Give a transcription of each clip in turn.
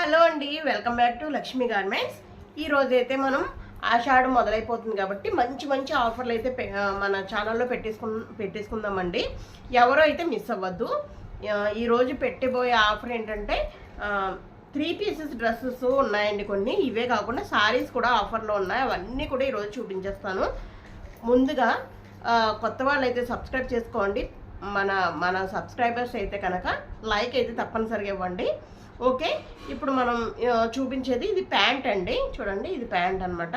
Hello అండి, welcome back to Lakshmi garments. ఈ రోజు అయితే మనం ఆషాఢం మొదలైపోతుంది కాబట్టి మంచి మంచి ఆఫర్లు అయితే మన ఛానల్లో పెట్టేసుకుందామండి. ఎవరో అయితే మిస్ అవ్వద్దు. ఈరోజు పెట్టబోయే ఆఫర్ ఏంటంటే 3 పీసెస్ డ్రెస్సెస్ ఉన్నాయండి. కొన్ని ఇవే కాకుండా సారీస్ కూడా ఆఫర్లో ఉన్నాయి. అవన్నీ కూడా ఈరోజు చూపించేస్తాను. ముందుగా కొత్త వాళ్ళు అయితే సబ్స్క్రైబ్ చేసుకోండి. మన సబ్స్క్రైబర్స్ అయితే కనుక లైక్ అయితే తప్పనిసరిగా ఇవ్వండి. ఓకే, ఇప్పుడు మనం చూపించేది ఇది ప్యాంట్ అండి. చూడండి, ఇది ప్యాంట్ అనమాట.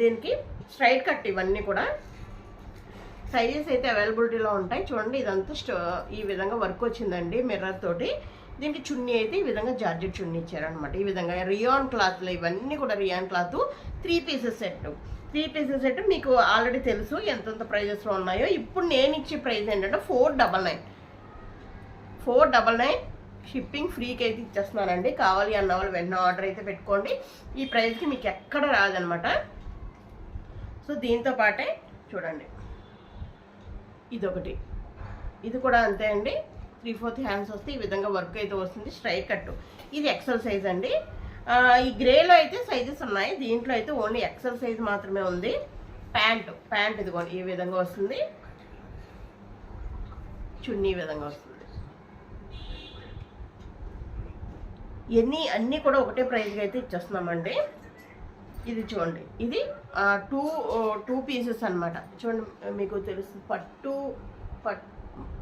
దీనికి స్ట్రైట్ కట్ ఇవన్నీ కూడా సైజెస్ అయితే అవైలబిలిటీలో ఉంటాయి. చూడండి, ఇదంతా ఈ విధంగా వర్క్ వచ్చిందండి మిర్రర్ తోటి. దీనికి చున్నీ అయితే ఈ విధంగా జార్జెట్ చున్నీ ఇచ్చారనమాట. ఈ విధంగా రియాన్ క్లాత్లో, ఇవన్నీ కూడా రియాన్ క్లాత్. 3 పీసెస్ సెట్ మీకు ఆల్రెడీ తెలుసు ఎంతెంత ప్రైజెస్లో ఉన్నాయో. ఇప్పుడు నేను ఇచ్చే ప్రైస్ ఏంటంటే 499 షిప్పింగ్ ఫ్రీకి అయితే ఇచ్చేస్తున్నానండి. కావాలి అన్న వాళ్ళు వెంటనే ఆర్డర్ అయితే పెట్టుకోండి. ఈ ప్రైస్కి మీకు ఎక్కడ రాదనమాట. సో దీంతో పాటే చూడండి, ఇదొకటి, ఇది కూడా అంతే అండి. 3/4 హ్యాండ్స్ వస్తే ఈ విధంగా వర్క్ అయితే వస్తుంది. స్ట్రైట్ కట్, ఇది ఎక్సెల్ సైజ్ అండి. ఈ గ్రేలో అయితే సైజెస్ ఉన్నాయి, దీంట్లో అయితే ఓన్లీ ఎక్సెల్ సైజ్ మాత్రమే ఉంది. ప్యాంట్ ఇదిగోండి ఈ విధంగా వస్తుంది. చున్నీ ఈ విధంగా వస్తుంది. అన్నీ కూడా ఒకటే ప్రైస్గా అయితే ఇచ్చేస్తున్నామండి. ఇది చూడండి, ఇది టూ పీసెస్ అనమాట. చూడండి, మీకు తెలుసు పట్టు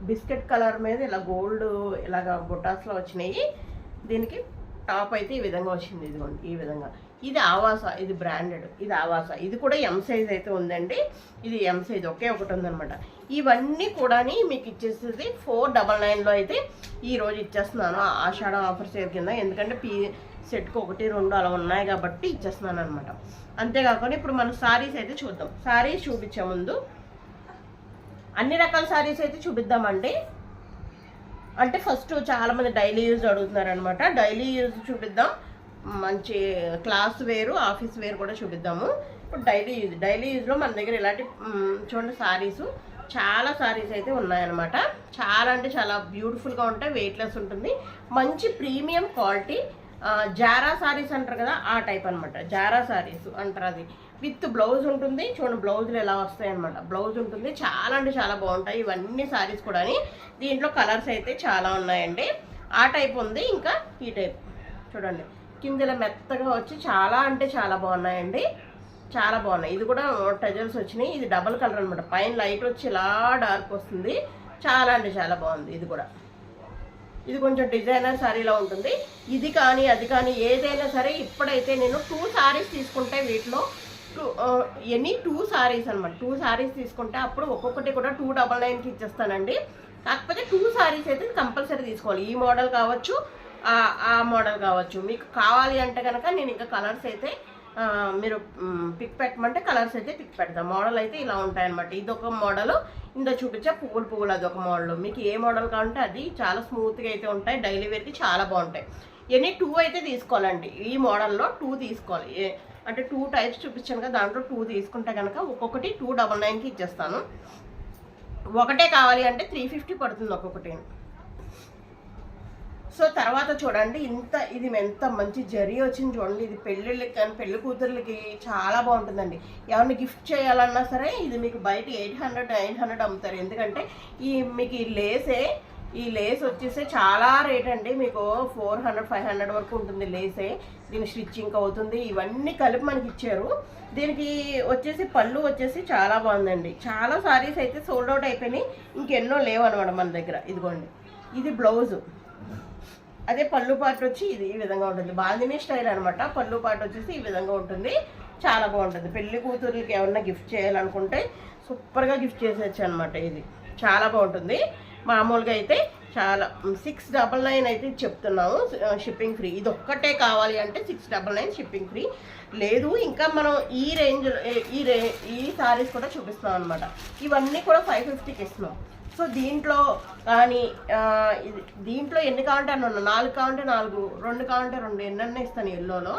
బిస్కెట్ కలర్ మీద ఇలా గోల్డ్ ఇలాగా బొటాస్లో వచ్చినాయి. దీనికి టాప్ అయితే ఈ విధంగా వచ్చింది. ఇదిగోండి ఈ విధంగా. ఇది ఆవాసా, ఇది బ్రాండెడ్, ఇది ఆవాసా. ఇది కూడా ఎం సైజ్ అయితే ఉందండి. ఇది ఎం సైజ్ ఒకే ఒకటి ఉందనమాట. ఇవన్నీ కూడా మీకు ఇచ్చేసేది 499లో అయితే ఈరోజు ఇచ్చేస్తున్నాను ఆషాఢం ఆఫర్ సేల్ కింద. ఎందుకంటే సెట్కి 1, 2 అలా ఉన్నాయి కాబట్టి ఇచ్చేస్తున్నాను అనమాట. అంతేకాకుండా ఇప్పుడు మనం సారీస్ అయితే చూద్దాం. సారీస్ చూపించే ముందు అన్ని రకాల సారీస్ అయితే చూపిద్దామండి. అంటే ఫస్ట్ చాలామంది డైలీ యూజ్ అడుగుతున్నారనమాట. డైలీ యూజ్ చూపిద్దాం. మంచి క్లాస్ వేరు, ఆఫీస్ వేర్ కూడా చూపిద్దాము. ఇప్పుడు డైలీ యూజ్లో మన దగ్గర ఇలాంటి చూడండి సారీస్, చాలా సారీస్ అయితే ఉన్నాయన్నమాట. చాలా అంటే చాలా బ్యూటిఫుల్గా ఉంటాయి, వెయిట్లెస్ ఉంటుంది, మంచి ప్రీమియం క్వాలిటీ. జారా సారీస్ అంటారు కదా, ఆ టైప్ అనమాట. జారా సారీస్ అంటారు. అది విత్ బ్లౌజ్ ఉంటుంది. చూడండి, బ్లౌజులు ఎలా వస్తాయి అనమాట. బ్లౌజ్ ఉంటుంది. చాలా అంటే చాలా బాగుంటాయి ఇవన్నీ సారీస్ కూడా. దీంట్లో కలర్స్ అయితే చాలా ఉన్నాయండి. ఆ టైప్ ఉంది, ఇంకా ఈ టైప్ చూడండి. కిందలో మెత్తగా వచ్చి చాలా అంటే చాలా బాగున్నాయండి. చాలా బాగున్నాయి. ఇది కూడా టజల్స్ వచ్చినాయి. ఇది డబల్ కలర్ అనమాట. పైన లైట్ వచ్చి ఇలా డార్క్ వస్తుంది. చాలా అంటే చాలా బాగుంది. ఇది కొంచెం డిజైనర్ సారీలో ఉంటుంది. ఇది కానీ అది కానీ ఏదైనా సరే, ఇప్పుడైతే నేను 2 సారీస్ తీసుకుంటే వీటిలో 2 సారీస్ అనమాట. 2 సారీస్ తీసుకుంటే అప్పుడు ఒక్కొక్కటి కూడా 299కి ఇచ్చేస్తానండి. కాకపోతే 2 సారీస్ అయితే కంపల్సరీ తీసుకోవాలి. ఈ మోడల్ కావచ్చు, ఆ మోడల్ కావచ్చు. మీకు కావాలి అంటే కనుక నేను ఇంకా కలర్స్ అయితే మీరు పిక్ పెట్టమంటే కలర్స్ అయితే పిక్ పెడతాం. మోడల్ అయితే ఇలా ఉంటాయన్నమాట. ఇదొక మోడల్, ఇందులో చూపించే పువ్వులు అదొక మోడల్. మీకు ఏ మోడల్ కావాలంటే అది. చాలా స్మూత్గా అయితే ఉంటాయి, డైలీ వేర్కి చాలా బాగుంటాయి. 2 అయితే తీసుకోవాలండి. ఈ మోడల్లో 2 తీసుకోవాలి. అంటే 2 టైప్స్ చూపించాను కదా, దాంట్లో 2 తీసుకుంటే కనుక ఒక్కొక్కటి 299కి ఇచ్చేస్తాను. ఒకటే కావాలి అంటే 350 పడుతుంది ఒక్కొక్కటి. సో తర్వాత చూడండి, ఇది ఎంత మంచి జరీ వచ్చింది చూడండి. ఇది పెళ్ళిళ్ళకి కానీ పెళ్లి కూతుర్లకి చాలా బాగుంటుందండి. ఎవరిని గిఫ్ట్ చేయాలన్నా సరే ఇది మీకు బయట 800, 900 అమ్ముతారు. ఎందుకంటే మీకు ఈ లేస్ వచ్చేసి చాలా రేట్ అండి. మీకు 400, 500 వరకు ఉంటుంది లేసే. దీని స్టిచ్చింగ్ అవుతుంది, ఇవన్నీ కలిపి మనకి ఇచ్చారు. దీనికి వచ్చేసి పళ్ళు వచ్చేసి చాలా బాగుందండి. చాలా సారీస్ అయితే సోల్డ్ అవుట్ అయిపోయినాయి, ఇంకెన్నో లేవు అనమాట మన దగ్గర. ఇదిగోండి, ఇది బ్లౌజు. అదే పళ్ళు పాటు వచ్చి ఇది ఈ విధంగా ఉంటుంది. బాందినీ స్టైల్ అనమాట. పళ్ళు పాటు వచ్చేసి ఈ విధంగా ఉంటుంది. చాలా బాగుంటుంది. పెళ్లి కూతుర్లకి ఎవరన్నా గిఫ్ట్ చేయాలనుకుంటే సూపర్గా గిఫ్ట్ చేసేయచ్చు అనమాట. ఇది చాలా బాగుంటుంది. మామూలుగా అయితే చాలా 699 అయితే చెప్తున్నాము షిప్పింగ్ ఫ్రీ. ఇది ఒక్కటే కావాలి అంటే 699 షిప్పింగ్ ఫ్రీ. లేదు ఇంకా మనం ఈ రేంజ్లో ఈ సారీస్ కూడా చూపిస్తున్నాం అనమాట. ఇవన్నీ కూడా 550కి ఇస్తున్నాం. సో దీంట్లో కానీ దీంట్లో ఎన్ని కావాలంటే అన్న 4 కావాలంటే 4, 2 కావాలంటే 2, ఎన్నన్నా ఇస్తాను ఎల్లోలో.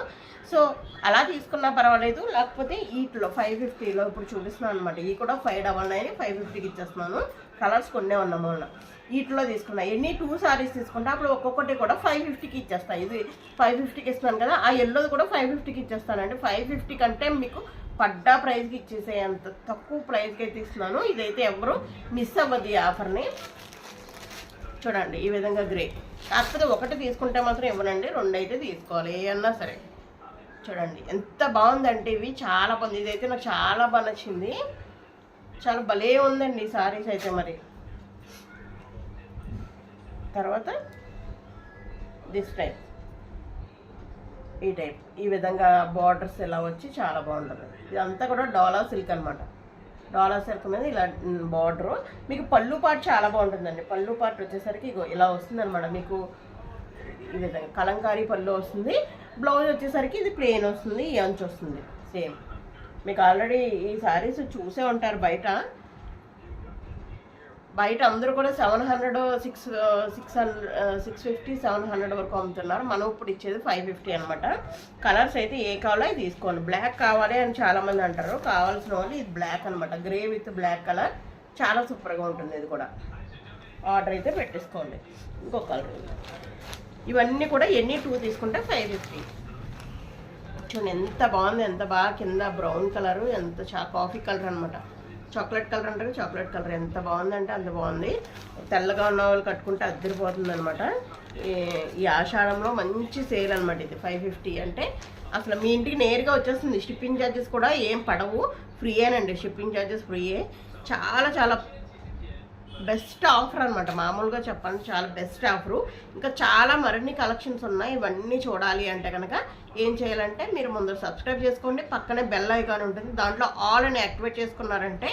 సో అలా తీసుకున్నా పర్వాలేదు. లేకపోతే వీటిలో 550లో ఇప్పుడు చూపిస్తున్నాను అనమాట. ఈ కూడా 599 550కి ఇచ్చేస్తున్నాను. కలర్స్ కొన్నే ఉన్నాము. వీటిలో తీసుకున్నా. ఎన్ని 2 సారీస్ తీసుకుంటే అప్పుడు ఒక్కొక్కటి కూడా 550కి ఇచ్చేస్తాను. ఇది 550కి ఇస్తున్నాను కదా, ఆ ఎల్లోది కూడా 550కి ఇచ్చేస్తానండి. 550 కంటే మీకు పడ్డా ప్రైస్కి ఇచ్చేసే అంత తక్కువ ప్రైస్కి అయితే ఇస్తున్నాను. ఇదైతే ఎవరు మిస్ అవ్వద్దు ఈ ఆఫర్ని. చూడండి ఈ విధంగా గ్రే, కాకపోతే ఒకటి తీసుకుంటే మాత్రం ఇవ్వనండి, 2 అయితే తీసుకోవాలి ఏమన్నా సరే. చూడండి ఎంత బాగుందంటే ఇవి చాలా బాగుంది. ఇదైతే నాకు చాలా బాగా నచ్చింది, చాలా భలే ఉందండి ఈ సారీస్ అయితే. మరి తర్వాత దిస్ టైప్, ఈ టైప్ ఈ విధంగా బార్డర్స్ ఇలా వచ్చి చాలా బాగుంటుంది. ఇదంతా కూడా డోలా సిల్క్ అనమాట. డోలా సిల్క్ మీద ఇలా బార్డరు. మీకు పళ్ళు పాటు చాలా బాగుంటుందండి. పళ్ళు పాటు వచ్చేసరికి ఇగో ఇలా వస్తుంది అనమాట. మీకు ఈ విధంగా కలంకారీ పళ్ళు వస్తుంది. బ్లౌజ్ వచ్చేసరికి ఇది ప్లెయిన్ వస్తుంది, ఈ అంచు వస్తుంది సేమ్. మీకు ఆల్రెడీ ఈ శారీస్ చూసే ఉంటారు బయట. అందరూ కూడా 700, 650, 700 వరకు అమ్ముతున్నారు. మనం ఇప్పుడు ఇచ్చేది 550 అనమాట. కలర్స్ అయితే ఏ కావాలో అది తీసుకోండి. బ్లాక్ కావాలి అని చాలామంది అంటారు, కావాల్సిన వాళ్ళు ఇది బ్లాక్ అనమాట. గ్రే విత్ బ్లాక్ కలర్ చాలా సూపర్గా ఉంటుంది. ఇది కూడా ఆర్డర్ అయితే పెట్టేసుకోండి. ఇంకో కలర్, ఇవన్నీ కూడా ఎన్ని 2 తీసుకుంటే 550. చూడండి ఎంత బాగుంది, ఎంత బాగా కింద బ్రౌన్ కలరు, ఎంత కాఫీ కలర్ అనమాట. చాక్లెట్ కలర్ అంటారు, చాక్లెట్ కలర్ ఎంత బాగుందంటే అంత బాగుంది. తెల్లగా ఉన్న వాళ్ళు కట్టుకుంటే అద్దరిపోతుంది అనమాట. ఈ ఆషాఢంలో మంచి సేల్ అనమాట ఇది. 550 అంటే అసలు మీ ఇంటికి నేరుగా వచ్చేస్తుంది. షిప్పింగ్ ఛార్జెస్ కూడా ఏం పడవు, ఫ్రీయేనండి. షిప్పింగ్ ఛార్జెస్ ఫ్రీయే. చాలా చాలా బెస్ట్ ఆఫర్ అనమాట. మామూలుగా చెప్పండి చాలా బెస్ట్ ఆఫరు. ఇంకా చాలా మరిన్ని కలెక్షన్స్ ఉన్నాయి. ఇవన్నీ చూడాలి అంటే కనుక ఏం చేయాలంటే మీరు ముందు సబ్స్క్రైబ్ చేసుకోండి, పక్కనే బెల్ ఐకాన్ ఉంటుంది, దాంట్లో ఆల్ అని యాక్టివేట్ చేసుకున్నారంటే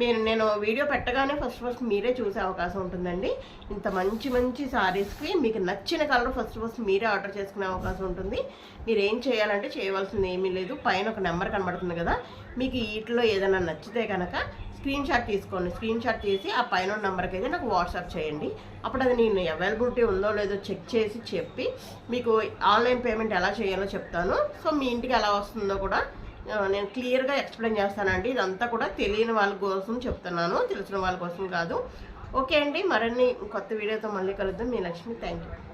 నేను వీడియో పెట్టగానే ఫస్ట్ మీరే చూసే అవకాశం ఉంటుందండి. ఇంత మంచి మంచి సారీస్కి మీకు నచ్చిన కలర్ ఫస్ట్ మీరే ఆర్డర్ చేసుకునే అవకాశం ఉంటుంది. మీరు ఏం చేయాలంటే చేయవలసింది ఏమీ లేదు, పైన ఒక నెంబర్ కనబడుతుంది కదా, మీకు వీటిలో ఏదైనా నచ్చితే కనుక స్క్రీన్ షాట్ తీసుకోండి. స్క్రీన్ షాట్ తీసి ఆ పైన నెంబర్కి అయితే నాకు వాట్సాప్ చేయండి. అప్పుడు అది నేను అవైలబిలిటీ ఉందో లేదో చెక్ చేసి చెప్పి మీకు ఆన్లైన్ పేమెంట్ ఎలా చేయాలో చెప్తాను. సో మీ ఇంటికి ఎలా వస్తుందో కూడా నేను క్లియర్గా ఎక్స్ప్లెయిన్ చేస్తానండి. ఇదంతా కూడా తెలియని వాళ్ళ కోసం చెప్తున్నాను, తెలిసిన వాళ్ళ కోసం కాదు. ఓకే అండి, మరిన్ని కొత్త వీడియోతో మళ్ళీ కలుద్దాం. మీ లక్ష్మి. Thank you.